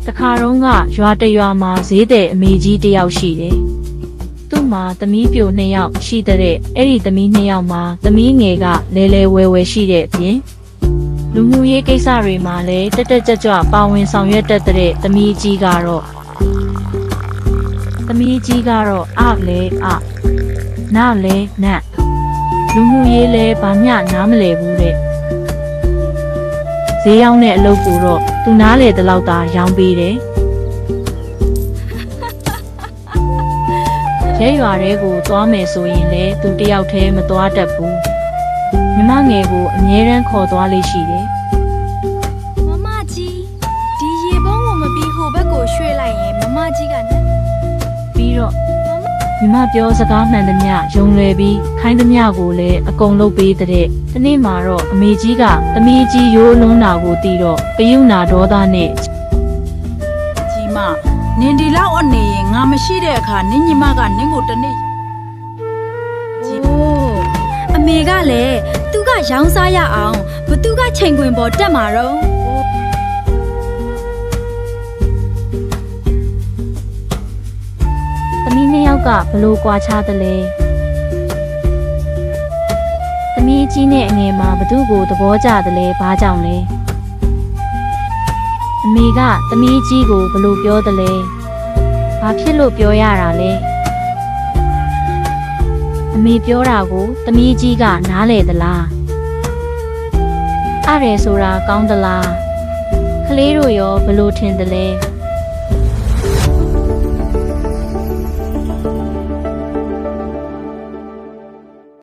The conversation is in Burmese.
တခါတော့ကရွာတရွာမှာဈေးတဲ့အမေကြီးတယောက်ရှိတယ်သူ့မှာသမီးပြို2ယောက်ရှိတဲ့အဲ့ဒီသမီး2ယောက်မှာသမီးငယ်ကလဲလဲဝဲဝဲရှိတဲ့အပြင်လူမှုရေးကိစ္စတွေမှာလည်းတက်တက်ကြွကြွပါဝင်ဆောင်ရွက်တတ်တဲ့သမီးကြီးကတော့အလဲအနားလဲနတ်လူမှုရေးလဲဘာမျှနားမလဲဘူးတဲ့ဈေးရောက်တဲ့အလုပ်ကိုတော့သူနားလေတဲ့လောက်သာရောင်းပေးတယ်ရဲရွာတွေကိုသွားမယ်ဆိုရင်လေသူတယောက်တည်းမသွားတတ်ဘူးမြမငယ်ကိုအမြဲတမ်းခေါ်သွားလေးရှိတယ်မမကြီးဒီရေပုံးကိုမပြီးဟိုဘက်ကိုရွှေ့လိုက်ရင်မမကြီးကနဲ့ပြီးတော့မြမပြောစကားမှန်သမျှယုံလွယ်ပြီးခိုင်းသမျှကိုလည်းအကုန်လုပ်ပေးတဲ့ဒီနေ့မှာတော့အမေကြီးကသမီးကြီးရိုးလွန်းတာကိုတီးတော့ပယုနာဒေါသနဲ့ကြီးမနင်ဒီလောက်အနေရင်ငါမရှိတဲ့အခါနင်ညီမကနင်ကိုတနေ့အိုးအမေကလည်းသူကရောင်းစားရအောင်ဘသူကချိန်ခွင်ပေါ်တက်မှာတော့သမီး2ယောက်ကဘလို့ကွာခြားတယ်လဲသမီးကြီးနဲ့အငယ်မှာဘသူကိုသဘောကျတယ်လဲဘာကြောင့်လဲအမေကသမီးကြီးကိုဘလို့ပြောတယ်လဲဘာဖြစ်လို့ပြောရတာလဲအမေပြောတာကိုသမီးကြီးကနားလေသလားအဲ့ဒါဆိုတာကောင်းသလားကလေးတို့ရောဘလို့ထင်တယ်လဲ